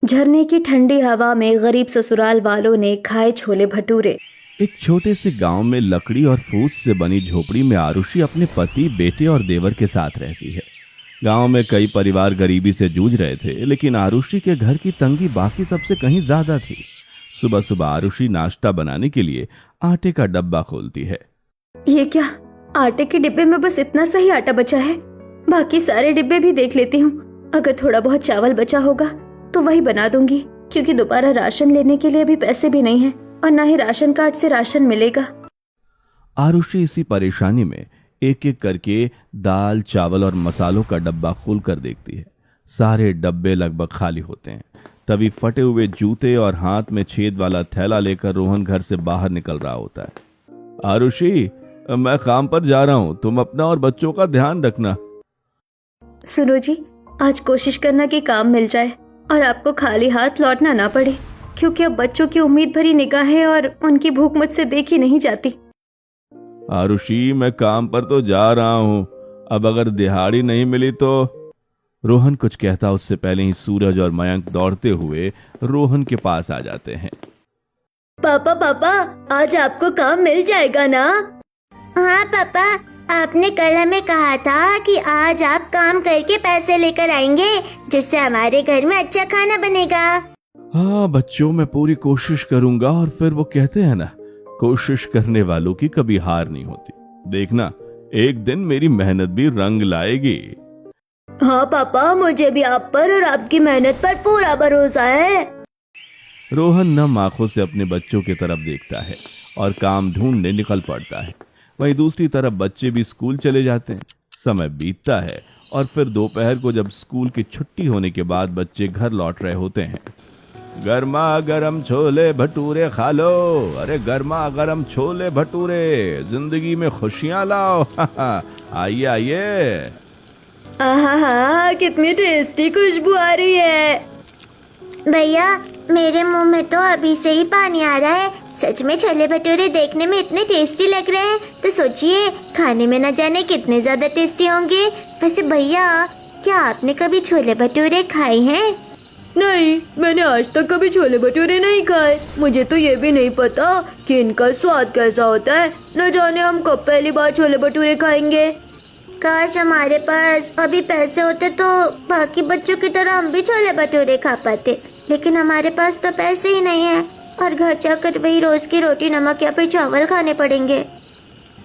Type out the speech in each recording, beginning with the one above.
झरने की ठंडी हवा में गरीब ससुराल वालों ने खाए छोले भटूरे। एक छोटे से गांव में लकड़ी और फूस से बनी झोपड़ी में आरुषि अपने पति, बेटे और देवर के साथ रहती है। गांव में कई परिवार गरीबी से जूझ रहे थे, लेकिन आरुषि के घर की तंगी बाकी सबसे कहीं ज्यादा थी। सुबह सुबह आरुषि नाश्ता बनाने के लिए आटे का डब्बा खोलती है। ये क्या, आटे के डिब्बे में बस इतना सा ही आटा बचा है। बाकी सारे डिब्बे भी देख लेती हूँ। अगर थोड़ा बहुत चावल बचा होगा तो वही बना दूंगी, क्योंकि दोबारा राशन लेने के लिए भी पैसे भी नहीं हैं और ना ही राशन कार्ड से राशन मिलेगा। आरुषि इसी परेशानी में एक एक करके दाल, चावल और मसालों का डब्बा खोल कर देखती है। सारे डब्बे लगभग खाली होते हैं। तभी फटे हुए जूते और हाथ में छेद वाला थैला लेकर रोहन घर से बाहर निकल रहा होता है। आरुषि, मैं काम पर जा रहा हूँ, तुम अपना और बच्चों का ध्यान रखना। सुनो जी, आज कोशिश करना कि काम मिल जाए और आपको खाली हाथ लौटना ना पड़े, क्योंकि अब बच्चों की उम्मीद भरी निगाहें और उनकी भूख मुझसे देखी नहीं जाती। आरुषि, मैं काम पर तो जा रहा हूँ, अब अगर दिहाड़ी नहीं मिली तो। रोहन कुछ कहता उससे पहले ही सूरज और मयंक दौड़ते हुए रोहन के पास आ जाते हैं। पापा पापा, आज आपको काम मिल जाएगा ना? हाँ पापा, आपने कल हमें कहा था कि आज आप काम करके पैसे लेकर आएंगे, जिससे हमारे घर में अच्छा खाना बनेगा। हाँ बच्चों, मैं पूरी कोशिश करूंगा। और फिर वो कहते हैं ना, कोशिश करने वालों की कभी हार नहीं होती। देखना, एक दिन मेरी मेहनत भी रंग लाएगी। हाँ पापा, मुझे भी आप पर और आपकी मेहनत पर पूरा भरोसा है। रोहन नम आंखों से अपने बच्चों की तरफ देखता है और काम ढूंढने निकल पड़ता है। वहीं दूसरी तरफ बच्चे भी स्कूल चले जाते हैं। समय बीतता है और फिर दोपहर को जब स्कूल की छुट्टी होने के बाद बच्चे घर लौट रहे होते हैं। गर्मा गर्म छोले भटूरे खा लो, अरे गर्मा गर्म छोले भटूरे, जिंदगी में खुशियां लाओ। आइए आइए। आहा, कितनी टेस्टी खुशबू आ रही है। भैया, मेरे मुंह में तो अभी से ही पानी आ रहा है। सच में छोले भटूरे देखने में इतने टेस्टी लग रहे हैं, तो सोचिए खाने में न जाने कितने ज्यादा टेस्टी होंगे। वैसे भैया, क्या आपने कभी छोले भटूरे खाए हैं? नहीं, मैंने आज तक कभी छोले भटूरे नहीं खाए। मुझे तो ये भी नहीं पता कि इनका स्वाद कैसा होता है। न जाने हम कब पहली बार छोले भटूरे खाएंगे। काश हमारे पास अभी पैसे होते तो बाकी बच्चों की तरह हम भी छोले भटूरे खा पाते, लेकिन हमारे पास तो पैसे ही नहीं है और घर जाकर वही रोज की रोटी नमक या फिर चावल खाने पड़ेंगे।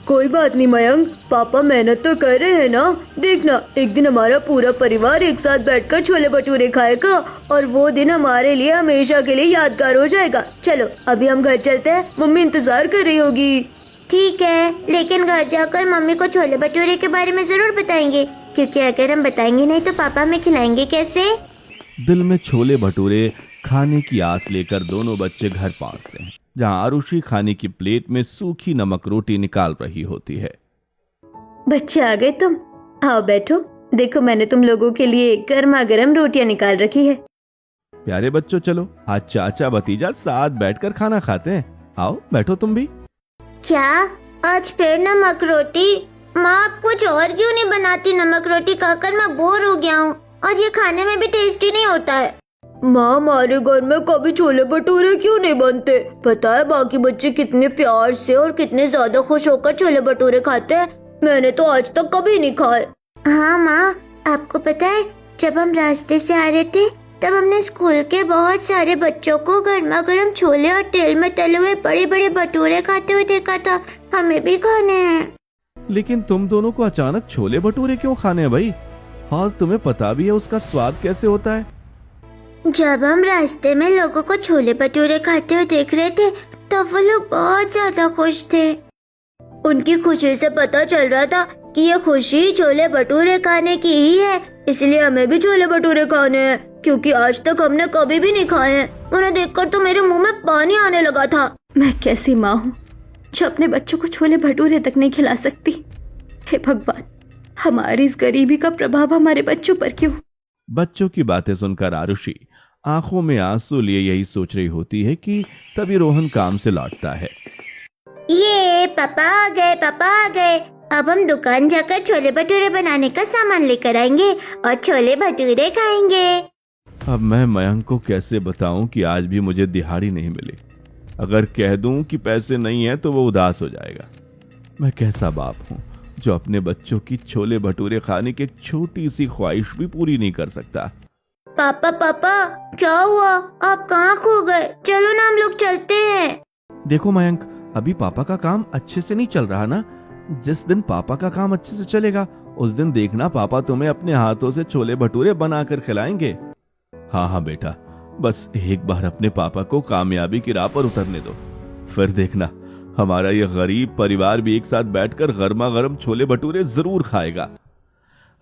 कोई बात नहीं मयंक, पापा मेहनत तो कर रहे हैं ना। देखना, एक दिन हमारा पूरा परिवार एक साथ बैठकर छोले भटूरे खाएगा और वो दिन हमारे लिए हमेशा के लिए यादगार हो जाएगा। चलो अभी हम घर चलते हैं, मम्मी इंतजार कर रही होगी। ठीक है, लेकिन घर जाकर मम्मी को छोले भटूरे के बारे में जरूर बताएंगे, क्योंकि अगर हम बताएंगे नहीं तो पापा हमें खिलाएंगे कैसे? दिल में छोले भटूरे खाने की आस लेकर दोनों बच्चे घर पहुंचते हैं, जहां आरुषि खाने की प्लेट में सूखी नमक रोटी निकाल रही होती है। बच्चे आ गए तुम, आओ बैठो। देखो, मैंने तुम लोगों के लिए गर्मा गर्म रोटियां निकाल रखी है। प्यारे बच्चों, चलो आज चाचा भतीजा साथ बैठकर खाना खाते हैं। आओ बैठो तुम भी। क्या आज फिर नमक रोटी? माँ, आप कुछ और क्यों नहीं बनाती? नमक रोटी खाकर मैं बोर हो गया हूँ और ये खाने में भी टेस्टी नहीं होता है। माँ, हमारे घर में कभी छोले भटूरे क्यों नहीं बनते? पता है बाकी बच्चे कितने प्यार से और कितने ज्यादा खुश होकर छोले भटूरे खाते हैं। मैंने तो आज तक कभी नहीं खाए। हाँ माँ, आपको पता है जब हम रास्ते से आ रहे थे तब हमने स्कूल के बहुत सारे बच्चों को गर्मा गर्म छोले और तेल में तले हुए बड़े बड़े भटूरे खाते हुए देखा था। हमें भी खाने हैं। लेकिन तुम दोनों को अचानक छोले भटूरे क्यों खाने हैं भाई? और तुम्हें पता भी है उसका स्वाद कैसे होता है? जब हम रास्ते में लोगों को छोले भटूरे खाते हुए देख रहे थे तो वो लोग बहुत ज्यादा खुश थे। उनकी खुशी से पता चल रहा था कि ये खुशी छोले भटूरे खाने की ही है, इसलिए हमें भी छोले भटूरे खाने हैं, क्योंकि आज तक हमने कभी भी नहीं खाए हैं। उन्हें देखकर तो मेरे मुंह में पानी आने लगा था। मैं कैसी माँ हूँ जो अपने बच्चों को छोले भटूरे तक नहीं खिला सकती। हे भगवान, हमारी इस गरीबी का प्रभाव हमारे बच्चों पर क्यों? बच्चों की बातें सुनकर आरुषि आंखों में आंसू लिए यही सोच रही होती है कि तभी रोहन काम से लौटता है। ये पापा आ गए, पापा आ गए। अब हम दुकान जाकर छोले भटूरे बनाने का सामान लेकर आएंगे और छोले भटूरे खाएंगे। अब मैं मयंक को कैसे बताऊं कि आज भी मुझे दिहाड़ी नहीं मिली। अगर कह दूं कि पैसे नहीं है तो वो उदास हो जाएगा। मैं कैसा बाप हूं जो अपने बच्चों की छोले भटूरे खाने की एक छोटी सी ख्वाहिश भी पूरी नहीं कर सकता। पापा पापा, क्या हुआ? आप कहाँ खो गए? चलो ना हम लोग चलते हैं। देखो मयंक, अभी पापा का काम अच्छे से नहीं चल रहा ना। जिस दिन पापा का काम अच्छे से चलेगा उस दिन देखना पापा तुम्हें अपने हाथों से छोले भटूरे बनाकर खिलाएंगे। हाँ हाँ बेटा, बस एक बार अपने पापा को कामयाबी की राह पर उतरने दो, फिर देखना हमारा ये गरीब परिवार भी एक साथ बैठकर गर्मा गर्म छोले भटूरे जरूर खाएगा।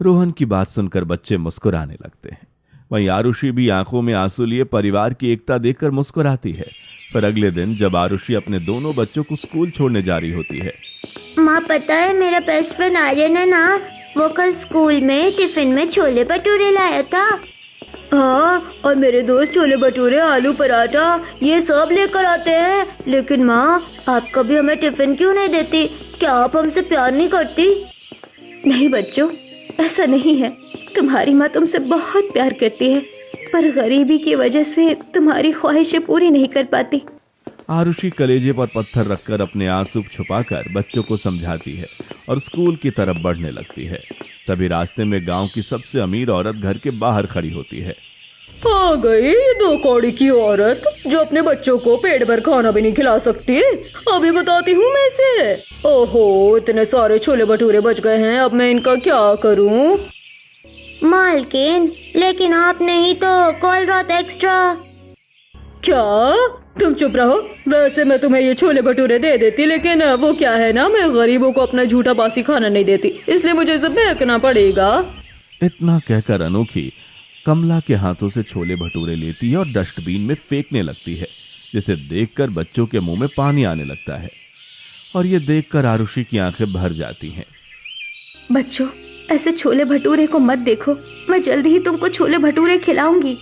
रोहन की बात सुनकर बच्चे मुस्कुराने लगते हैं। वहीं आरुषि भी आंखों में आंसू लिए परिवार की एकता देखकर मुस्कुराती है। फिर अगले दिन जब आरुषि अपने दोनों बच्चों को स्कूल छोड़ने जा रही होती है। माँ, पता है मेरा बेस्ट फ्रेंड आर्यन है ना, वो कल स्कूल में टिफिन में छोले भटूरे लाया था। हाँ, और मेरे दोस्त छोले भटूरे, आलू पराठा ये सब लेकर आते हैं। लेकिन माँ, आप कभी हमें टिफिन क्यों नहीं देती? क्या आप हमसे प्यार नहीं करती? नहीं बच्चों, ऐसा नहीं है। तुम्हारी माँ तुमसे बहुत प्यार करती है, पर गरीबी की वजह से तुम्हारी ख्वाहिशें पूरी नहीं कर पाती। आरुषि कलेजे पर पत्थर रखकर अपने आंसू छुपाकर बच्चों को समझाती है और स्कूल की तरफ बढ़ने लगती है। तभी रास्ते में गांव की सबसे अमीर औरत घर के बाहर खड़ी होती है। आ गई ये 2 कौड़ी की औरत जो अपने बच्चों को पेट भर खाना भी नहीं खिला सकती। अभी बताती हूँ मैं इसे। ओहो, इतने सारे छोले भटूरे बच गए हैं, अब मैं इनका क्या करूँ? मालकिन, लेकिन आपने ही तो कल रात एक्स्ट्रा। क्या? तुम चुप रहो। वैसे मैं तुम्हें ये छोले भटूरे दे देती, लेकिन वो क्या है ना, मैं गरीबों को अपना झूठा बासी खाना नहीं देती, इसलिए मुझे इसे फेंकना पड़ेगा। इतना कहकर अनोखी कमला के हाथों से छोले भटूरे लेती है और डस्टबिन में फेंकने लगती है, जिसे देखकर बच्चों के मुंह में पानी आने लगता है। और ये देखकर आरुषि की आंखें भर जाती हैं। बच्चों, ऐसे छोले भटूरे को मत देखो, मैं जल्दी ही तुमको छोले भटूरे खिलाऊंगी।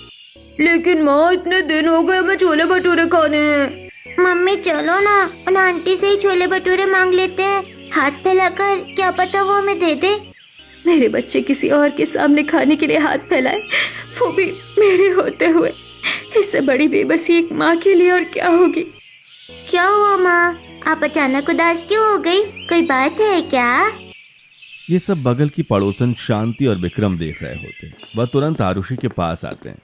लेकिन माँ, इतने दिन हो गए हमें छोले भटूरे खाने हैं। मम्मी चलो ना, उन आंटी से ही छोले भटूरे मांग लेते हैं, हाथ फैलाकर, क्या पता वो हमें दे दे। मेरे बच्चे किसी और के सामने खाने के लिए हाथ फैलाए, वो भी मेरे होते हुए। इससे बड़ी बेबसी एक माँ के लिए और क्या होगी। क्या हुआ माँ, आप अचानक उदास क्यों हो गई? कोई बात है क्या? ये सब बगल की पड़ोसन शांति और विक्रम देख रहे होते। वह तुरंत आरुषि के पास आते हैं।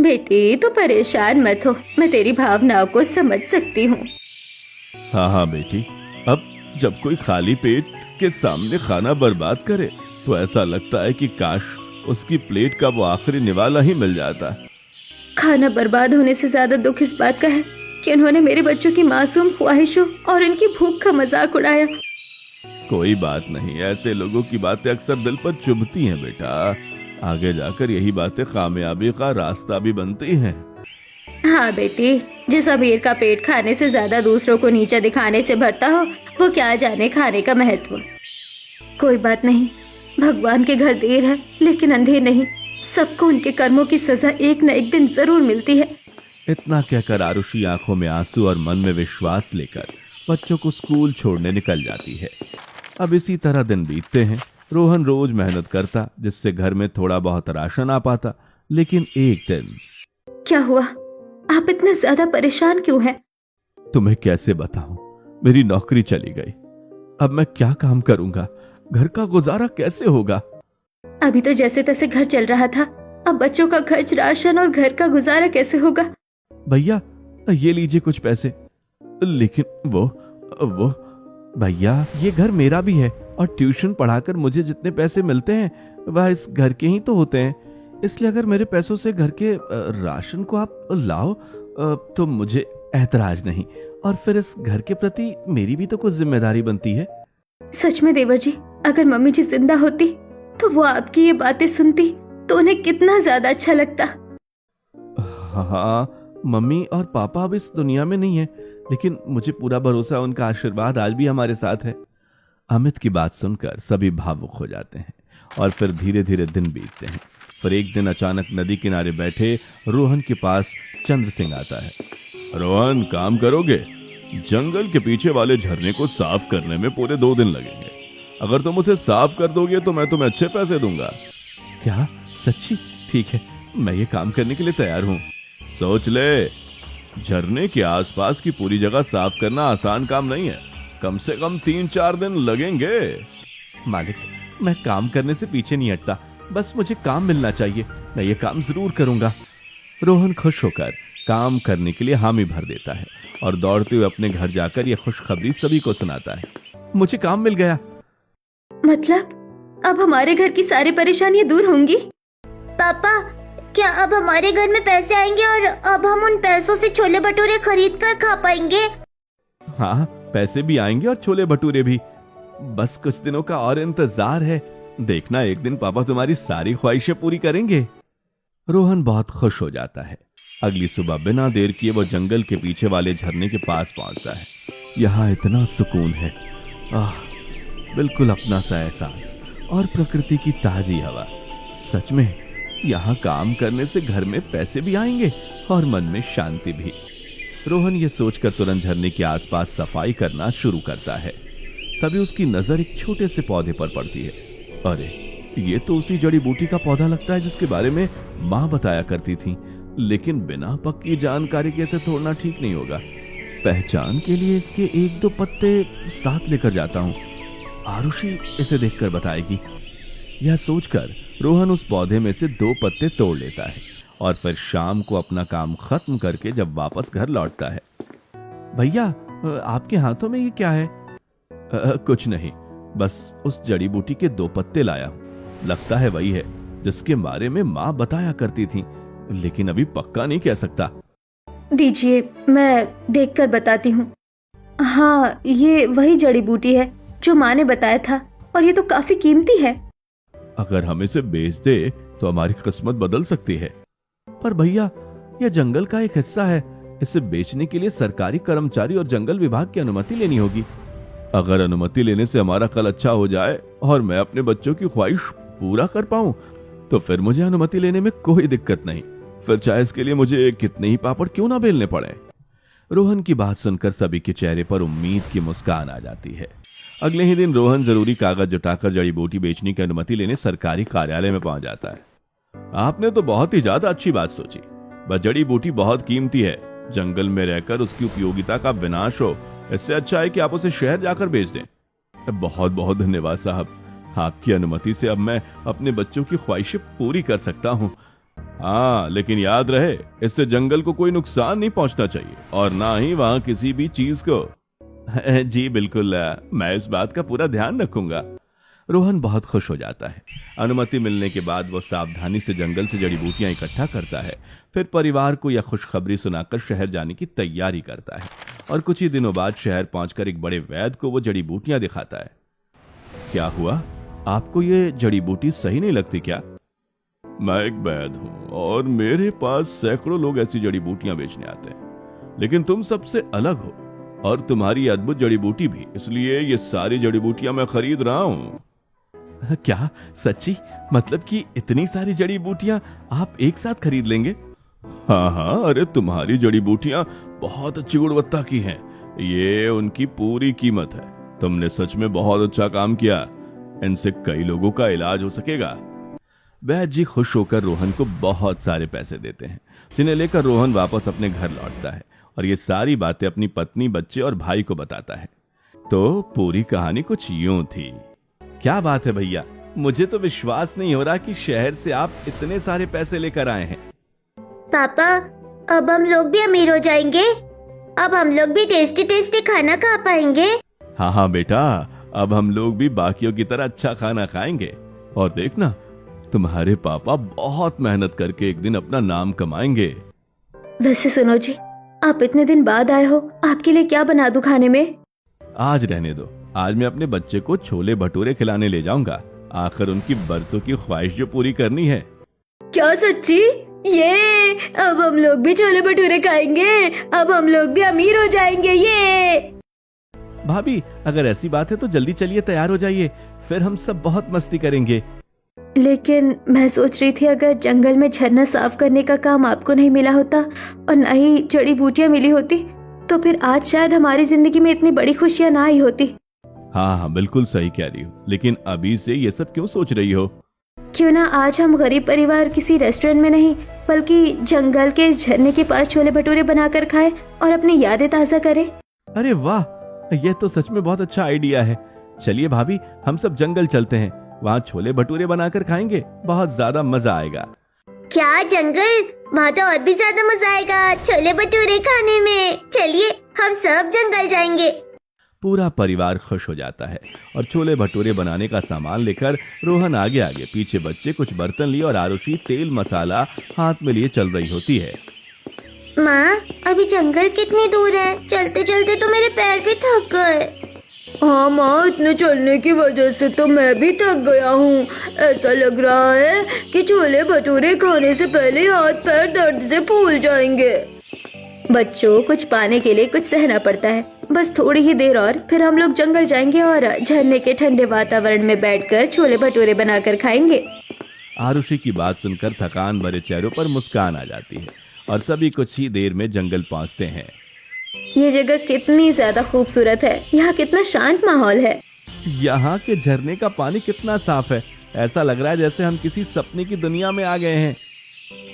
बेटी, तो परेशान मत हो, मैं तेरी भावनाओं को समझ सकती हूँ। हाँ हाँ बेटी, अब जब कोई खाली पेट के सामने खाना बर्बाद करे तो ऐसा लगता है कि काश उसकी प्लेट का वो आखिरी निवाला ही मिल जाता। खाना बर्बाद होने से ज्यादा दुख इस बात का है कि उन्होंने मेरे बच्चों की मासूम ख्वाहिशों और इनकी भूख का मजाक उड़ाया। कोई बात नहीं, ऐसे लोगों की बातें अक्सर दिल पर चुभती हैं बेटा। आगे जाकर यही बातें कामयाबी का रास्ता भी बनती हैं। हाँ बेटी, जिस अमीर का पेट खाने से ज्यादा दूसरों को नीचा दिखाने से भरता हो, वो क्या जाने खाने का महत्व। कोई बात नहीं, भगवान के घर देर है लेकिन अंधेर नहीं। सबको उनके कर्मों की सजा एक न एक दिन जरूर मिलती है। इतना कहकर आरुषि आंखों में आंसू और मन में विश्वास लेकर बच्चों को स्कूल छोड़ने निकल जाती है। अब इसी तरह दिन बीतते हैं। रोहन रोज मेहनत करता, जिससे घर में थोड़ा बहुत राशन आ पाता। लेकिन एक दिन। क्या हुआ? आप इतना ज्यादा परेशान क्यों हैं? तुम्हें कैसे बताऊं, मेरी नौकरी चली गई। अब मैं क्या काम करूंगा? घर का गुजारा कैसे होगा? अभी तो जैसे तैसे घर चल रहा था, अब बच्चों का खर्च, राशन और घर का गुजारा कैसे होगा? भैया, ये लीजिए कुछ पैसे। लेकिन वो भैया, ये घर मेरा भी है और ट्यूशन पढ़ाकर मुझे जितने पैसे मिलते हैं वह इस घर के ही तो होते हैं। इसलिए अगर मेरे पैसों से घर के राशन को आप लाओ तो मुझे ऐतराज नहीं, और फिर इस घर के प्रति मेरी भी तो कुछ जिम्मेदारी बनती है। सच में देवर जी, अगर मम्मी जी जिंदा होती तो वो आपकी ये बातें सुनती तो उन्हें कितना ज्यादा अच्छा लगता। हाँ, मम्मी और पापा अब इस दुनिया में नहीं है, लेकिन मुझे पूरा भरोसा है उनका आशीर्वाद आज भी हमारे साथ है। अमित की बात सुनकर सभी भावुक हो जाते हैं और फिर धीरे धीरे दिन बीतते हैं। फिर एक दिन अचानक नदी किनारे बैठे रोहन के पास चंद्र सिंह आता है। रोहन, काम करोगे? जंगल के पीछे वाले झरने को साफ करने में पूरे 2 दिन लगेंगे। अगर तुम उसे साफ कर दोगे तो मैं तुम्हें अच्छे पैसे दूंगा। क्या? सच्ची? ठीक है, मैं ये काम करने के लिए तैयार हूँ। सोच ले, झरने के आसपास की पूरी जगह साफ करना आसान काम नहीं है। कम से कम 3-4 दिन लगेंगे। मालिक, मैं काम करने से पीछे नहीं हटता, बस मुझे काम मिलना चाहिए। मैं ये काम जरूर करूंगा। रोहन खुश होकर काम करने के लिए हामी भर देता है और दौड़ते हुए अपने घर जाकर यह खुशखबरी सभी को सुनाता है। मुझे काम मिल गया। मतलब अब हमारे घर की सारी परेशानियां दूर होंगी? पापा, क्या अब हमारे घर में पैसे आएंगे और अब हम उन पैसों से छोले भटूरे खरीद कर खा पाएंगे? हाँ, पैसे भी आएंगे और छोले भटूरे भी। बस कुछ दिनों का और इंतजार है। देखना, एक दिन पापा तुम्हारी सारी ख्वाहिशें पूरी करेंगे। रोहन बहुत खुश हो जाता है। अगली सुबह बिना देर किए वो जंगल के पीछे वाले झरने के पास पहुंचता है। यहाँ इतना सुकून है, बिल्कुल अपना सा एहसास और प्रकृति की ताजी हवा। सच में यहाँ काम करने से घर में पैसे भी आएंगे और मन में शांति भी। रोहन ये सोचकर तुरंत झरने के आसपास सफाई करना शुरू करता है। तभी उसकी नजर एक छोटे से पौधे पर पड़ती है। अरे, ये तो उसी जड़ी बूटी का पौधा लगता है जिसके बारे में माँ बताया करती थी। लेकिन बिना पक्की जानकारी के इसे तोड़ना ठीक नहीं होगा। पहचान के लिए इसके 1-2 पत्ते साथ लेकर जाता हूँ। आरुषि इसे देखकर बताएगी। यह सोचकर रोहन उस पौधे में से 2 पत्ते तोड़ लेता है और फिर शाम को अपना काम खत्म करके जब वापस घर लौटता है। भैया, आपके हाथों में ये क्या है? कुछ नहीं, बस उस जड़ी बूटी के 2 पत्ते लाया हूं। लगता है वही है जिसके बारे में माँ बताया करती थी, लेकिन अभी पक्का नहीं कह सकता। दीजिए, मैं देखकर बताती हूँ। हाँ, ये वही जड़ी बूटी है जो माँ ने बताया था, और ये तो काफी कीमती है। अगर हम इसे बेच दे तो हमारी किस्मत बदल सकती है। पर भैया, यह जंगल का एक हिस्सा है। इसे बेचने के लिए सरकारी कर्मचारी और जंगल विभाग की अनुमति लेनी होगी। अगर अनुमति लेने से हमारा कल अच्छा हो जाए और मैं अपने बच्चों की ख्वाहिश पूरा कर पाऊं, तो फिर मुझे अनुमति लेने में कोई दिक्कत नहीं। फिर चाहे इसके लिए मुझे कितने ही पापड़ क्यों ना बेलने पड़े। रोहन की बात सुनकर सभी के चेहरे पर उम्मीद की मुस्कान आ जाती है। अगले ही दिन रोहन जरूरी कागज जुटाकर जड़ी बूटी बेचने की अनुमति लेने सरकारी कार्यालय में पहुंच जाता है। आपने तो बहुत ही ज्यादा अच्छी बात सोची। बस जड़ी बूटी बहुत कीमती है। जंगल में रहकर उसकी उपयोगिता का विनाश हो, इससे अच्छा है कि आप उसे शहर जाकर बेच दें। बहुत बहुत धन्यवाद साहब। आपकी अनुमति से अब मैं अपने बच्चों की ख्वाहिशें पूरी कर सकता हूँ। हाँ, लेकिन याद रहे, इससे जंगल को कोई नुकसान नहीं पहुंचना चाहिए और ना ही वहां किसी भी चीज को। जी बिल्कुल, मैं इस बात का पूरा ध्यान रखूंगा। रोहन बहुत खुश हो जाता है। अनुमति मिलने के बाद वो सावधानी से जंगल से जड़ी बूटियां इकट्ठा करता है। फिर परिवार को यह खुशखबरी सुनाकर शहर जाने की तैयारी करता है और कुछ ही दिनों बाद शहर पहुंचकर एक बड़े वैद्य को वो जड़ी बूटियां दिखाता है। क्या हुआ, आपको ये जड़ी बूटी सही नहीं लगती क्या? मैं एक वैद्य हूं और मेरे पास सैकड़ों लोग ऐसी जड़ी बूटियां बेचने आते हैं, लेकिन तुम सबसे अलग हो और तुम्हारी अद्भुत जड़ी बूटी भी, इसलिए ये सारी जड़ी बूटियां मैं खरीद रहा हूं। क्या सच्ची? मतलब कि इतनी सारी जड़ी बूटियां आप एक साथ खरीद लेंगे? हाँ, अरे तुम्हारी जड़ी बूटियां बहुत अच्छी गुणवत्ता की हैं। ये उनकी पूरी कीमत है। तुमने सच में बहुत अच्छा काम किया। इनसे कई लोगों का इलाज हो सकेगा। वैद्य जी खुश होकर रोहन को बहुत सारे पैसे देते हैं, जिन्हें लेकर रोहन वापस अपने घर लौटता है और ये सारी बातें अपनी पत्नी, बच्चे और भाई को बताता है। तो पूरी कहानी कुछ यूं थी। क्या बात है भैया, मुझे तो विश्वास नहीं हो रहा कि शहर से आप इतने सारे पैसे लेकर आए हैं। पापा, अब हम लोग भी अमीर हो जाएंगे। अब हम लोग भी टेस्टी टेस्टी खाना खा पाएंगे। हाँ बेटा, अब हम लोग भी बाकियों की तरह अच्छा खाना खाएंगे। और देखना, तुम्हारे पापा बहुत मेहनत करके एक दिन अपना नाम कमाएंगे। वैसे सुनो जी, आप इतने दिन बाद आए हो, आपके लिए क्या बना दूं खाने में? आज रहने दो। आज मैं अपने बच्चे को छोले भटूरे खिलाने ले जाऊंगा। आखिर उनकी बरसों की ख्वाहिश जो पूरी करनी है। क्या सच्ची? ये अब हम लोग भी छोले भटूरे खाएंगे। अब हम लोग भी अमीर हो जाएंगे। ये भाभी, अगर ऐसी बात है तो जल्दी चलिए, तैयार हो जाइए, फिर हम सब बहुत मस्ती करेंगे। लेकिन मैं सोच रही थी, अगर जंगल में झरना साफ करने का काम आपको नहीं मिला होता और न ही जड़ी बूटियां मिली होती, तो फिर आज शायद हमारी जिंदगी में इतनी बड़ी खुशियां ना आई होती। हाँ, बिल्कुल सही कह रही हो, लेकिन अभी से ये सब क्यों सोच रही हो? क्यों ना आज हम गरीब परिवार किसी रेस्टोरेंट में नहीं बल्कि जंगल के इस झरने के पास छोले भटूरे बनाकर खाएं और अपनी यादें ताज़ा करें। अरे वाह, यह तो सच में बहुत अच्छा आइडिया है। चलिए भाभी, हम सब जंगल चलते हैं, वहाँ छोले भटूरे बनाकर खाएंगे, बहुत ज्यादा मजा आएगा। क्या जंगल? वहाँ तो और भी ज्यादा मजा आएगा छोले भटूरे खाने में। चलिए हम सब जंगल जाएंगे। पूरा परिवार खुश हो जाता है और छोले भटूरे बनाने का सामान लेकर रोहन आगे आगे, पीछे बच्चे कुछ बर्तन लिए और आरुषि तेल मसाला हाथ में लिए चल रही होती है। माँ, अभी जंगल कितनी दूर है? चलते चलते तो मेरे पैर भी थक गए। हाँ माँ, इतने चलने की वजह से तो मैं भी थक गया हूँ। ऐसा लग रहा है कि छोले भटूरे खाने से पहले हाथ पैर दर्द से फूल जाएंगे। बच्चों, कुछ पाने के लिए कुछ सहना पड़ता है। बस थोड़ी ही देर और फिर हम लोग जंगल जाएंगे और झरने के ठंडे वातावरण में बैठकर छोले भटूरे बनाकर खाएंगे। आरुषि की बात सुनकर थकान भरे चेहरों पर मुस्कान आ जाती है और सभी कुछ ही देर में जंगल पहुंचते हैं। ये जगह कितनी ज्यादा खूबसूरत है, यहाँ कितना शांत माहौल है। यहाँ के झरने का पानी कितना साफ है, ऐसा लग रहा है जैसे हम किसी सपने की दुनिया में आ गए हैं।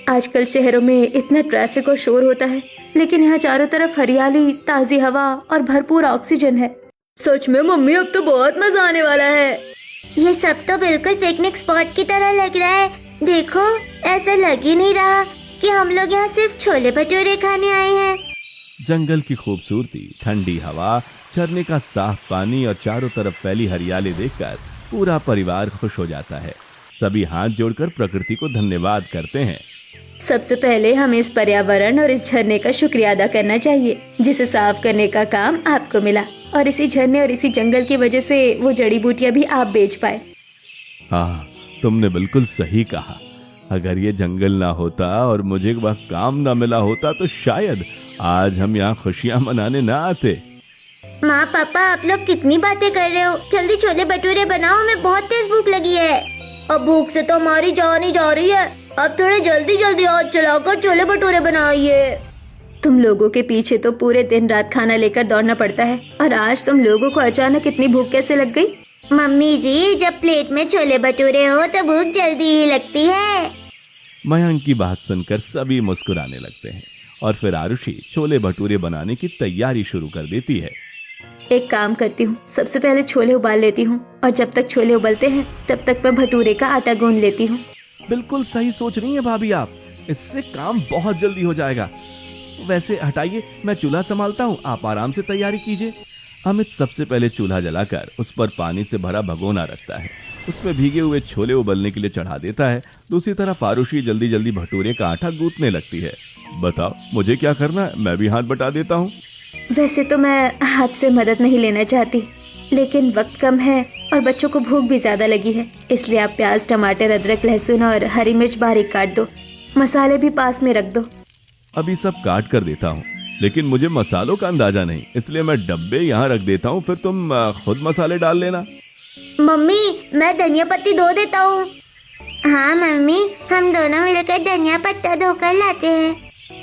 आजकल शहरों में इतना ट्रैफिक और शोर होता है, लेकिन यहाँ चारों तरफ हरियाली, ताजी हवा और भरपूर ऑक्सीजन है। सच में मम्मी, अब तो बहुत मजा आने वाला है। ये सब तो बिल्कुल पिकनिक स्पॉट की तरह लग रहा है। देखो, ऐसा लग ही नहीं रहा कि हम लोग यहाँ सिर्फ छोले भटूरे खाने आए हैं। जंगल की खूबसूरती, ठंडी हवा, झरने का साफ पानी और चारों तरफ फैली हरियाली देखकर पूरा परिवार खुश हो जाता है। सभी हाथ जोड़कर प्रकृति को धन्यवाद करते हैं। सबसे पहले हमें इस पर्यावरण और इस झरने का शुक्रिया अदा करना चाहिए, जिसे साफ करने का काम आपको मिला और इसी झरने और इसी जंगल की वजह से वो जड़ी बूटियां भी आप बेच पाए। हाँ, तुमने बिल्कुल सही कहा। अगर ये जंगल ना होता और मुझे वह काम ना मिला होता तो शायद आज हम यहाँ खुशियाँ मनाने ना आते। माँ, पापा, आप लोग कितनी बातें कर रहे हो? जल्दी छोले भटूरे बनाओ, हमें बहुत तेज भूख लगी है। अब भूख से तो हमारी जान ही जा रही है। अब थोड़े जल्दी जल्दी हाथ चलाकर छोले भटूरे बनाइए। तुम लोगों के पीछे तो पूरे दिन रात खाना लेकर दौड़ना पड़ता है, और आज तुम लोगों को अचानक इतनी भूख कैसे लग गई? मम्मी जी, जब प्लेट में छोले भटूरे हो तो भूख जल्दी ही लगती है। मयंक की बात सुनकर सभी मुस्कुराने लगते हैं और फिर आरुषि छोले भटूरे बनाने की तैयारी शुरू कर देती है। एक काम करती हूँ, सबसे पहले छोले उबाल लेती हूँ और जब तक छोले उबलते हैं तब तक मैं भटूरे का आटा गूंद लेती हूँ। बिल्कुल सही सोच रही हैं भाभी आप, इससे काम बहुत जल्दी हो जाएगा। वैसे हटाइए, मैं चूल्हा संभालता हूँ, आप आराम से तैयारी कीजिए। अमित सबसे पहले चूल्हा जलाकर उस पर पानी से भरा भगोना रखता है, उसमें भीगे हुए छोले उबलने के लिए चढ़ा देता है। दूसरी तरफ आरुषि जल्दी जल्दी भटूरे का आटा गूंथने लगती है। बताओ मुझे क्या करना है, मैं भी हाथ बटा देता हूँ। वैसे तो मैं आपसे मदद नहीं लेना चाहती, लेकिन वक्त कम है और बच्चों को भूख भी ज्यादा लगी है, इसलिए आप प्याज, टमाटर, अदरक, लहसुन और हरी मिर्च बारीक काट दो। मसाले भी पास में रख दो। अभी सब काट कर देता हूँ, लेकिन मुझे मसालों का अंदाजा नहीं, इसलिए मैं डब्बे यहाँ रख देता हूँ, फिर तुम खुद मसाले डाल लेना। मम्मी, मैं धनिया पत्ती धो देता हूँ। हाँ मम्मी, हम दोनों मिलकर धनिया पत्ता धोकर लाते हैं।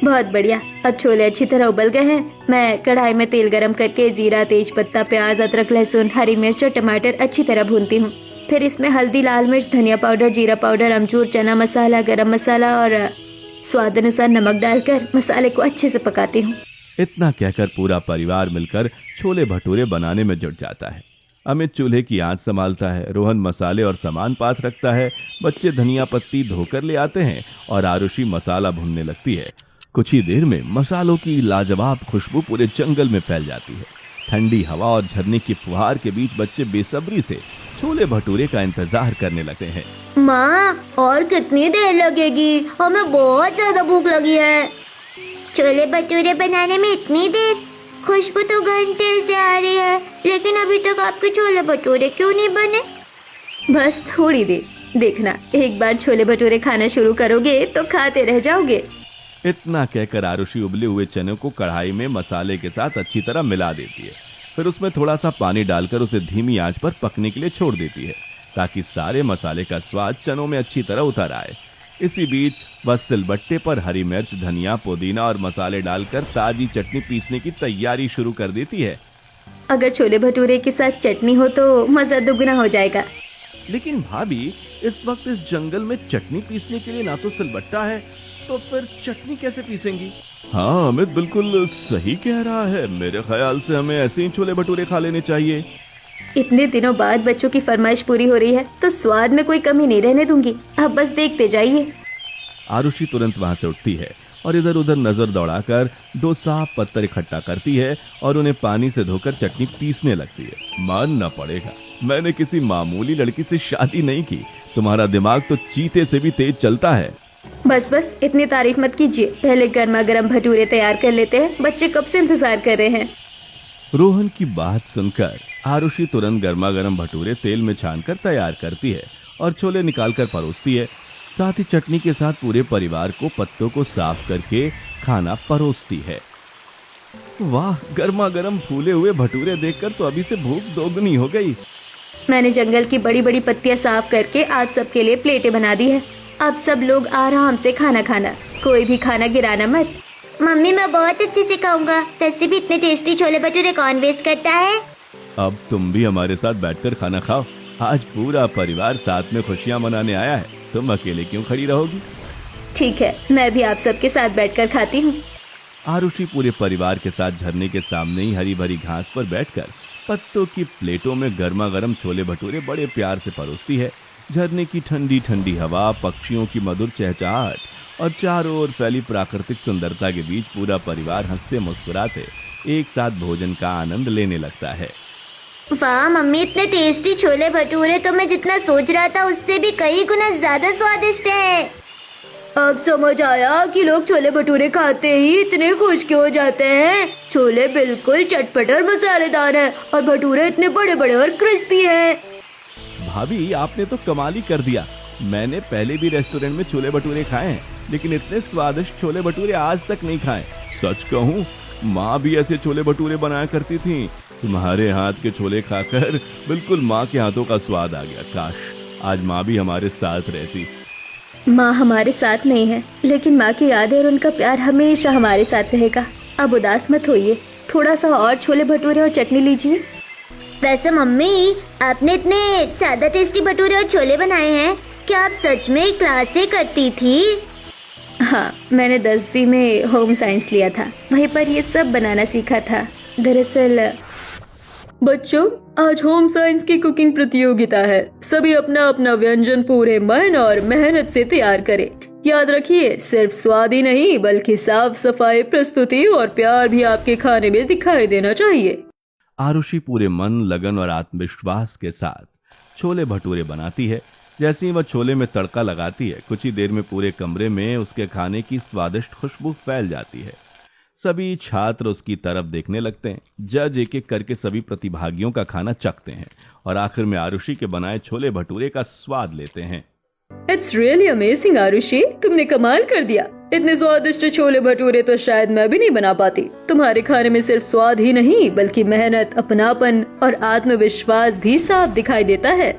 बहुत बढ़िया। अब छोले अच्छी तरह उबल गए हैं। मैं कढ़ाई में तेल गरम करके जीरा, तेज पत्ता, प्याज, अदरक, लहसुन, हरी मिर्च और टमाटर अच्छी तरह भूनती हूँ। फिर इसमें हल्दी, लाल मिर्च, धनिया पाउडर, जीरा पाउडर, अमचूर, चना मसाला, गरम मसाला और स्वाद अनुसार नमक डालकर मसाले को अच्छे से पकाती हूँ। इतना कहकर पूरा परिवार मिलकर छोले भटूरे बनाने में जुट जाता है। अमित चूल्हे की आंच संभालता है, रोहन मसाले और सामान पास रखता है, बच्चे धनिया पत्ती धोकर ले आते हैं और आरुषि मसाला भूनने लगती है। कुछ ही देर में मसालों की लाजवाब खुशबू पूरे जंगल में फैल जाती है। ठंडी हवा और झरने की फुहार के बीच बच्चे बेसब्री से छोले भटूरे का इंतजार करने लगते हैं। माँ, और कितनी देर लगेगी? हमें बहुत ज्यादा भूख लगी है। छोले भटूरे बनाने में इतनी देर? खुशबू तो घंटे से आ रही है, लेकिन अभी तक आपके छोले भटूरे क्यों नहीं बने? बस थोड़ी देर, देखना, एक बार छोले भटूरे खाना शुरू करोगे तो खाते रह जाओगे। इतना कहकर आरुषि उबले हुए चने को कढ़ाई में मसाले के साथ अच्छी तरह मिला देती है। फिर उसमें थोड़ा सा पानी डालकर उसे धीमी आंच पर पकने के लिए छोड़ देती है, ताकि सारे मसाले का स्वाद चनों में अच्छी तरह उतर आए। इसी बीच बस सिलबट्टे पर हरी मिर्च, धनिया, पुदीना और मसाले डालकर ताजी चटनी पीसने की तैयारी शुरू कर देती है। अगर छोले भटूरे के साथ चटनी हो तो मजा दुगना हो जाएगा। लेकिन भाभी, इस वक्त इस जंगल में चटनी पीसने के लिए ना तो सिलबट्टा है, तो फिर चटनी कैसे पीसेंगी? हाँ, अमित बिल्कुल सही कह रहा है। मेरे ख्याल से हमें ऐसे ही छोले भटूरे खा लेने चाहिए। इतने दिनों बाद बच्चों की फरमाइश पूरी हो रही है तो स्वाद में कोई कमी नहीं रहने दूंगी। आप बस देखते जाइए। आरुषि तुरंत वहां से उठती है और इधर उधर नजर दौड़ाकर 2 साफ पत्थर इकट्ठा करती है और उन्हें पानी से धोकर चटनी पीसने लगती है। मानना पड़ेगा, मैंने किसी मामूली लड़की से शादी नहीं की। तुम्हारा दिमाग तो चीते से भी तेज चलता है। बस बस इतनी तारीफ मत कीजिए, पहले गर्मा गर्म भटूरे तैयार कर लेते हैं। बच्चे कब से इंतजार कर रहे हैं। रोहन की बात सुनकर आरुषि तुरंत गर्मा गर्म भटूरे तेल में छानकर तैयार करती है और छोले निकालकर परोसती है। साथ ही चटनी के साथ पूरे परिवार को पत्तों को साफ करके खाना परोसती है। वाह, गर्मा गर्म फूले हुए भटूरे देखकर तो अभी से भूख दोगुनी हो गई। मैंने जंगल की बड़ी बड़ी पत्तियां साफ करके आप सबके लिए प्लेटें बना दी है। अब सब लोग आराम से खाना खाना, कोई भी खाना गिराना मत। मम्मी मैं बहुत अच्छे से खाऊंगा। वैसे भी इतने टेस्टी छोले भटूरे कौन वेस्ट करता है। अब तुम भी हमारे साथ बैठकर खाना खाओ। आज पूरा परिवार साथ में खुशियां मनाने आया है, तुम अकेले क्यों खड़ी रहोगी? ठीक है, मैं भी आप सबके साथ बैठकर खाती हूँ। आरुषि पूरे परिवार के साथ झरने के सामने ही हरी भरी घास पर बैठकर पत्तों की प्लेटों में गर्मा गर्म छोले भटूरे बड़े प्यार से परोसती है। झरने की ठंडी ठंडी हवा, पक्षियों की मधुर चहचहाहट और चारों ओर फैली प्राकृतिक सुंदरता के बीच पूरा परिवार हंसते मुस्कुराते एक साथ भोजन का आनंद लेने लगता है। वाह मम्मी, इतने टेस्टी छोले भटूरे तो मैं जितना सोच रहा था उससे भी कई गुना ज्यादा स्वादिष्ट है। अब समझ आया कि लोग छोले भटूरे खाते ही इतने खुश क्यों हो जाते हैं। छोले बिल्कुल चटपटे और मसालेदार है और भटूरे इतने बड़े बड़े और क्रिस्पी हैं। भाभी, आपने तो कमाल ही कर दिया। मैंने पहले भी रेस्टोरेंट में छोले भटूरे खाए हैं, लेकिन इतने स्वादिष्ट छोले भटूरे आज तक नहीं खाए। सच कहूँ, माँ भी ऐसे छोले भटूरे बनाया करती थी। तुम्हारे हाथ के छोले खाकर बिल्कुल माँ के हाथों का स्वाद आ गया। काश आज माँ भी हमारे साथ रहती। माँ हमारे साथ नहीं है, लेकिन माँ की यादें और उनका प्यार हमेशा हमारे साथ रहेगा। अब उदास मत होइए, थोड़ा सा और छोले भटूरे और चटनी लीजिए। वैसे मम्मी, आपने इतने ज्यादा टेस्टी भटूरे और छोले बनाए हैं, क्या आप सच में क्लासें करती थी? हाँ, मैंने 10वीं में होम साइंस लिया था, वहीं पर ये सब बनाना सीखा था। दरअसल बच्चों, आज होम साइंस की कुकिंग प्रतियोगिता है। सभी अपना अपना व्यंजन पूरे मन और मेहनत से तैयार करें। याद रखिए, सिर्फ स्वाद ही नहीं बल्कि साफ सफाई, प्रस्तुति और प्यार भी आपके खाने में दिखाई देना चाहिए। आरुषि पूरे मन, लगन और आत्मविश्वास के साथ छोले भटूरे बनाती है। जैसे ही वह छोले में तड़का लगाती है, कुछ ही देर में पूरे कमरे में उसके खाने की स्वादिष्ट खुशबू फैल जाती है। सभी छात्र उसकी तरफ देखने लगते हैं। जज एक एक करके सभी प्रतिभागियों का खाना चखते हैं और आखिर में आरुषि के बनाए छोले भटूरे का स्वाद लेते हैं। इट्स रियली अमेजिंग आरुषि, तुमने कमाल कर दिया। इतने स्वादिष्ट छोले भटूरे तो शायद मैं भी नहीं बना पाती। तुम्हारे खाने में सिर्फ स्वाद ही नहीं बल्कि मेहनत, अपनापन और आत्मविश्वास भी साफ दिखाई देता है।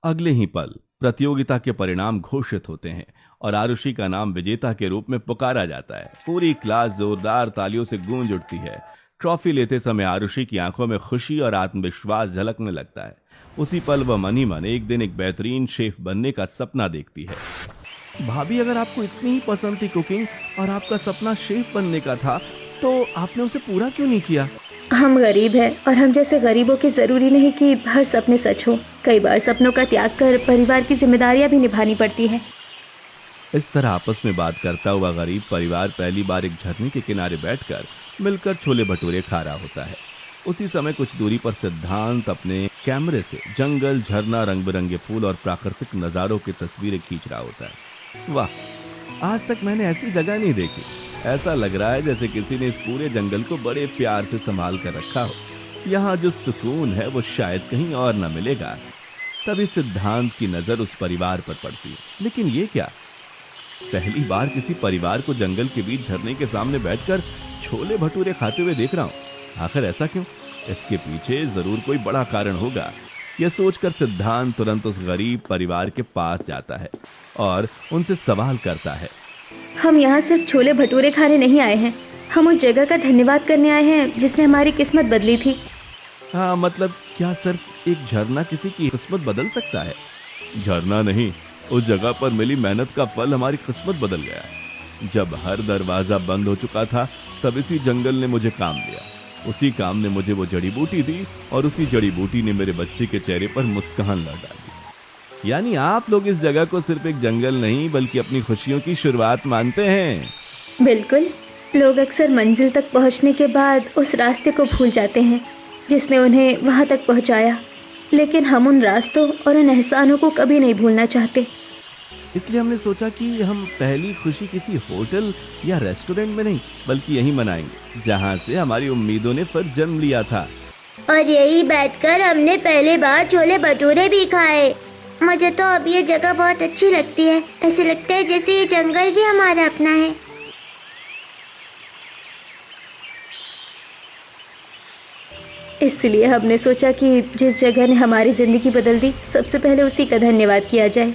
अगले ही पल प्रतियोगिता के परिणाम घोषित होते हैं और आरुषि का नाम विजेता के रूप में पुकारा जाता है। पूरी क्लास जोरदार तालियों से गूंज उठती है। ट्रॉफी लेते समय आरुषि की आंखों में खुशी और आत्मविश्वास झलकने लगता है। उसी पल वह मन ही मन एक दिन एक बेहतरीन शेफ बनने का सपना देखती है। भाभी, अगर आपको इतनी ही पसंद थी कुकिंग और आपका सपना शेफ बनने का था, तो आपने उसे पूरा क्यों नहीं किया? हम गरीब हैं और हम जैसे गरीबों की जरूरी नहीं कि हर सपने सच हो। कई बार सपनों का त्याग कर परिवार की जिम्मेदारियां भी निभानी पड़ती है। इस तरह आपस में बात करता हुआ गरीब परिवार पहली बार एक झरने के किनारे बैठकर मिलकर छोले भटूरे खा रहा होता है। उसी समय कुछ दूरी पर सिद्धांत अपने कैमरे से जंगल, झरना, रंग बिरंगे फूल और प्राकृतिक नज़ारों की तस्वीरें खींच रहा होता है। वाह, आज तक मैंने ऐसी जगह नहीं देखी। ऐसा लग रहा है जैसे किसी ने इस पूरे जंगल को बड़े प्यार से संभाल कर रखा हो। यहाँ जो सुकून है वो शायद कहीं और न मिलेगा। तभी सिद्धांत की नजर उस परिवार पर पड़ती है। लेकिन ये क्या, पहली बार किसी परिवार को जंगल के बीच झरने के सामने बैठकर छोले भटूरे खाते हुए देख रहा हूँ। आखिर ऐसा क्यों? इसके पीछे जरूर कोई बड़ा कारण होगा। यह सोचकर सिद्धांत तुरंत उस गरीब परिवार के पास जाता है और उनसे सवाल करता है। हम यहाँ सिर्फ छोले भटूरे खाने नहीं आए हैं, हम उस जगह का धन्यवाद करने आए हैं जिसने हमारी किस्मत बदली थी। हाँ मतलब क्या सिर्फ एक झरना किसी की किस्मत बदल सकता है? झरना नहीं, उस जगह पर मिली मेहनत का फल हमारी किस्मत बदल गया। जब हर दरवाजा बंद हो चुका था तब इसी जंगल ने मुझे काम दिया। उसी काम ने मुझे वो जड़ी बूटी दी और उसी जड़ी बूटी ने मेरे बच्चे के चेहरे पर मुस्कान ला डाली। यानी आप लोग इस जगह को सिर्फ एक जंगल नहीं बल्कि अपनी खुशियों की शुरुआत मानते हैं। बिल्कुल, लोग अक्सर मंजिल तक पहुंचने के बाद उस रास्ते को भूल जाते हैं जिसने उन्हें वहां तक पहुंचाया, लेकिन हम उन रास्तों और उन एहसानों को कभी नहीं भूलना चाहते। इसलिए हमने सोचा कि हम पहली खुशी किसी होटल या रेस्टोरेंट में नहीं बल्कि यहीं मनाएंगे जहां से हमारी उम्मीदों ने फिर जन्म लिया था। और यही बैठकर हमने पहली बार छोले भटूरे भी खाए। मुझे तो अब ये जगह बहुत अच्छी लगती है। ऐसे लगता है जैसे ये जंगल भी हमारा अपना है। इसलिए हमने सोचा कि जिस जगह ने हमारी जिंदगी बदल दी, सबसे पहले उसी का धन्यवाद किया जाए।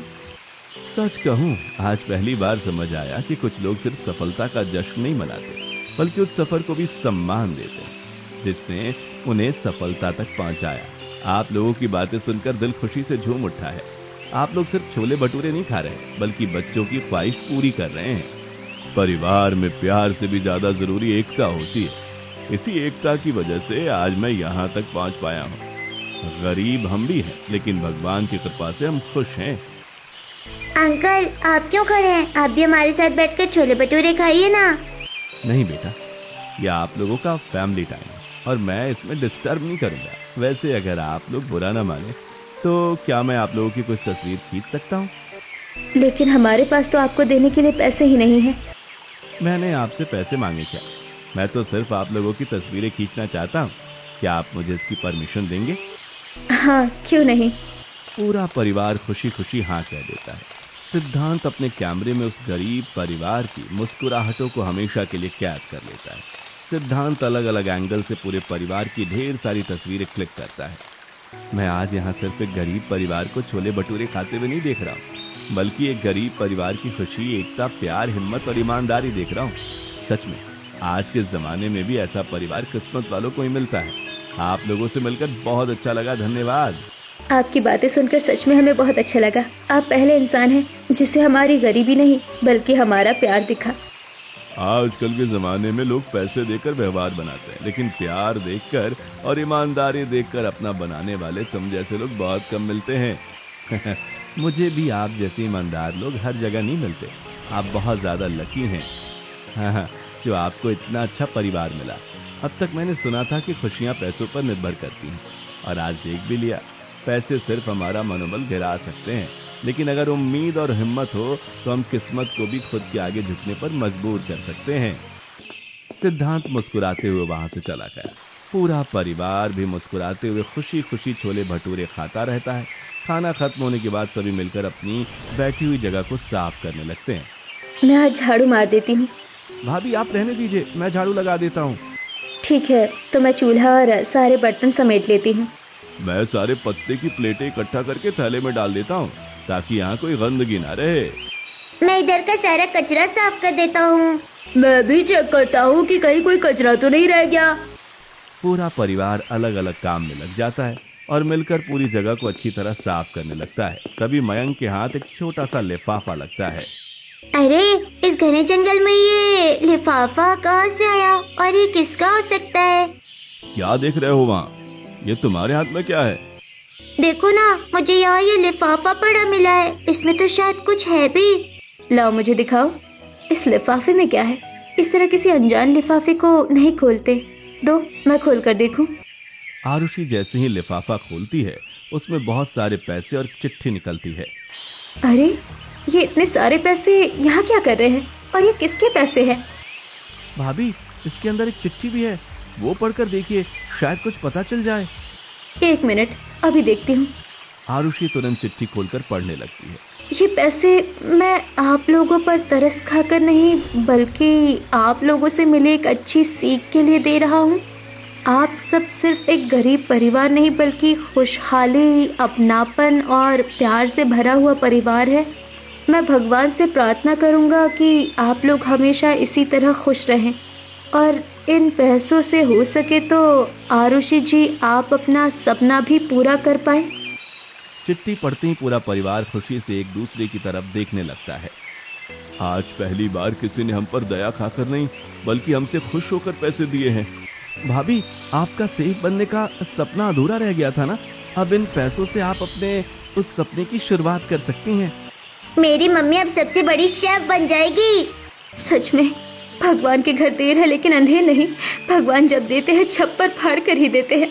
सच कहूँ, आज पहली बार समझ आया कि कुछ लोग सिर्फ सफलता का जश्न नहीं मनाते बल्कि उस सफर को भी सम्मान देते हैं जिसने उन्हें सफलता तक पहुंचाया। आप लोगों की बातें सुनकर दिल खुशी से झूम उठा है। आप लोग सिर्फ छोले भटूरे नहीं खा रहे बल्कि बच्चों की ख्वाहिश पूरी कर रहे हैं। परिवार में प्यार से भी ज्यादा जरूरी एकता होती है। इसी एकता की वजह से आज मैं यहाँ तक पहुँच पाया हूँ। गरीब हम भी हैं लेकिन भगवान की कृपा से हम खुश हैं। अंकल, आप क्यों खड़े हैं? आप भी हमारे साथ बैठकर छोले भटूरे खाइए ना। नहीं बेटा, यह आप लोगों का फैमिली टाइम है और मैं इसमें डिस्टर्ब नहीं करूँगा। वैसे अगर आप लोग बुरा ना माने तो क्या मैं आप लोगों की कुछ तस्वीर खींच सकता हूँ? लेकिन हमारे पास तो आपको देने के लिए पैसे ही नहीं हैं। मैंने आपसे पैसे मांगे क्या? मैं तो सिर्फ आप लोगों की तस्वीरें खींचना चाहता हूँ। क्या आप मुझे इसकी परमिशन देंगे? हाँ, क्यों नहीं। पूरा परिवार खुशी खुशी हाँ कह देता है। सिद्धांत अपने कैमरे में उस गरीब परिवार की मुस्कुराहटों को हमेशा के लिए कैद कर लेता है। सिद्धांत अलग अलग एंगल से पूरे परिवार की ढेर सारी तस्वीरें क्लिक करता है। मैं आज यहाँ सिर्फ एक गरीब परिवार को छोले भटूरे खाते हुए नहीं देख रहा हूँ बल्कि एक गरीब परिवार की खुशी, एकता, प्यार, हिम्मत और ईमानदारी देख रहा हूँ। सच में आज के जमाने में भी ऐसा परिवार किस्मत वालों को ही मिलता है। आप लोगों से मिलकर बहुत अच्छा लगा। धन्यवाद। आपकी बातें सुनकर सच में हमें बहुत अच्छा लगा। आप पहले इंसान हैं जिसे हमारी गरीबी नहीं बल्कि हमारा प्यार दिखा। आजकल के जमाने में लोग पैसे देकर व्यवहार बनाते हैं लेकिन प्यार देखकर और ईमानदारी देखकर अपना बनाने वाले तुम जैसे लोग बहुत कम मिलते हैं। मुझे भी आप जैसे ईमानदार लोग हर जगह नहीं मिलते। आप बहुत ज्यादा लकी हैं। हाँ, जो आपको इतना अच्छा परिवार मिला। अब तक मैंने सुना था कि खुशियाँ पैसों पर निर्भर करती हैं और आज देख भी लिया। पैसे सिर्फ हमारा मनोबल गिरा सकते हैं लेकिन अगर उम्मीद और हिम्मत हो तो हम किस्मत को भी खुद के आगे झुकने पर मजबूर कर सकते हैं। सिद्धांत मुस्कुराते हुए वहां से चला गया। पूरा परिवार भी मुस्कुराते हुए खुशी खुशी छोले भटूरे खाता रहता है। खाना खत्म होने के बाद सभी मिलकर अपनी बैठी हुई जगह को साफ करने लगते हैं। मैं आज झाड़ू मार देती हूँ। भाभी आप रहने दीजिए, मैं झाड़ू लगा देता हूँ। ठीक है, तो मैं चूल्हा और सारे बर्तन समेट लेती हूँ। मैं सारे पत्ते की प्लेटें इकट्ठा करके थैले में डाल देता हूँ ताकि यहाँ कोई गंदगी ना रहे। मैं इधर का सारा कचरा साफ कर देता हूँ। मैं भी चेक करता हूँ कि कहीं कोई कचरा तो नहीं रह गया। पूरा परिवार अलग अलग काम में लग जाता है और मिलकर पूरी जगह को अच्छी तरह साफ करने लगता है। तभी मयंक के हाथ एक छोटा सा लिफाफा लगता है। अरे, इस घने जंगल में ये लिफाफा कहाँ से आया और ये किसका हो सकता है? क्या देख रहे हो वहाँ? ये तुम्हारे हाथ में क्या है? देखो ना, मुझे यहाँ ये लिफाफा पड़ा मिला है। इसमें तो शायद कुछ है भी। लाओ मुझे दिखाओ, इस लिफाफे में क्या है। इस तरह किसी अनजान लिफाफे को नहीं खोलते। दो, मैं खोल कर देखूं। आरुषि जैसे ही लिफाफा खोलती है उसमें बहुत सारे पैसे और चिट्ठी निकलती है। अरे, ये इतने सारे पैसे यहाँ क्या कर रहे हैं और ये किसके पैसे हैं? भाभी, इसके अंदर एक चिट्ठी भी है, वो पढ़कर देखिए, शायद कुछ पता चल जाए। एक मिनट, अभी देखती हूँ। आरुषि तुरंत चिट्ठी खोलकर पढ़ने लगती है। ये पैसे मैं आप लोगों पर तरस खाकर नहीं बल्कि आप लोगों से मिले एक अच्छी सीख के लिए दे रहा हूँ। आप सब सिर्फ एक गरीब परिवार नहीं बल्कि खुशहाली, अपनापन और प्यार से भरा हुआ परिवार है। मैं भगवान से प्रार्थना करूँगा कि आप लोग हमेशा इसी तरह खुश रहें। और इन पैसों से हो सके तो आरुषि जी आप अपना सपना भी पूरा कर पाए। चिट्ठी पढ़ते ही पूरा परिवार खुशी से एक दूसरे की तरफ देखने लगता है। आज पहली बार किसी ने हम पर दया खाकर नहीं बल्कि हमसे खुश होकर पैसे दिए हैं। भाभी, आपका सेफ बनने का सपना अधूरा रह गया था ना, अब इन पैसों से आप अपने उस सपने की शुरुआत कर सकती हैं। मेरी मम्मी अब सबसे बड़ी शेफ बन जाएगी। सच में भगवान के घर देर है लेकिन अंधेर नहीं। भगवान जब देते हैं छप्पर फाड़ कर ही देते हैं।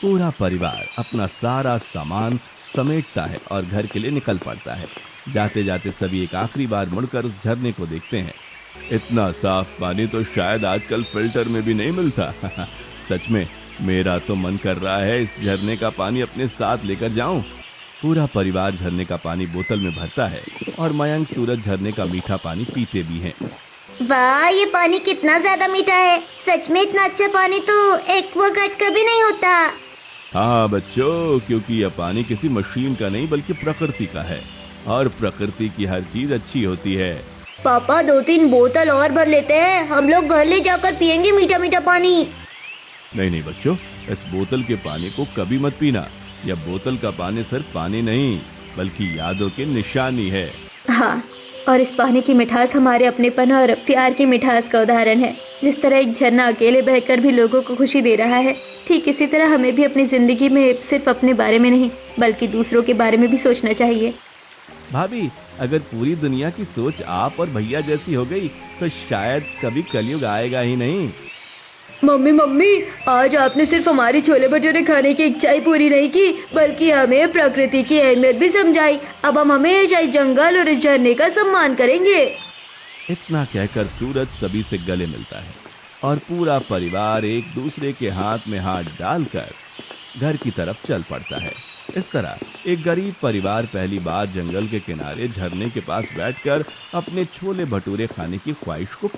पूरा परिवार अपना सारा सामान समेटता है और घर के लिए निकल पड़ता है। जाते जाते सभी एक आखिरी बार मुड़कर उस झरने को देखते हैं। इतना साफ पानी तो शायद आजकल फिल्टर में भी नहीं मिलता। सच में मेरा तो मन कर रहा है इस झरने का पानी अपने साथ लेकर जाऊं। पूरा परिवार झरने का पानी बोतल में भरता है और मयंक सूरज झरने का मीठा पानी पीते भी हैं। वाह, ये पानी कितना ज्यादा मीठा है। सच में इतना अच्छा पानी तो एक्वागार्ड कभी नहीं होता। हाँ बच्चों, क्योंकि यह पानी किसी मशीन का नहीं बल्कि प्रकृति का है और प्रकृति की हर चीज अच्छी होती है। पापा 2-3 बोतल और भर लेते हैं, हम लोग घर ले जाकर पियेंगे मीठा मीठा पानी। नहीं नहीं बच्चों, इस बोतल के पानी को कभी मत पीना। यह बोतल का पानी सिर्फ पानी नहीं बल्कि यादों की निशानी है। हाँ, और इस पानी की मिठास हमारे अपनेपन और प्यार की मिठास का उदाहरण है। जिस तरह एक झरना अकेले बहकर भी लोगों को खुशी दे रहा है, ठीक इसी तरह हमें भी अपनी जिंदगी में सिर्फ अपने बारे में नहीं बल्कि दूसरों के बारे में भी सोचना चाहिए। भाभी, अगर पूरी दुनिया की सोच आप और भैया जैसी हो गई तो शायद कभी कलयुग आएगा ही नहीं। मम्मी, आज आपने सिर्फ हमारी छोले भटूरे खाने की इच्छा ही पूरी नहीं की बल्कि हमें प्रकृति की अहमियत भी समझाई। अब हम हमेशा इस जंगल और इस झरने का सम्मान करेंगे। इतना कहकर सूरज सभी से गले मिलता है और पूरा परिवार एक दूसरे के हाथ में हाथ डालकर घर की तरफ चल पड़ता है। इस तरह एक गरीब परिवार पहली बार जंगल के किनारे झरने के पास बैठकर अपने छोले भटूरे खाने की ख्वाहिश को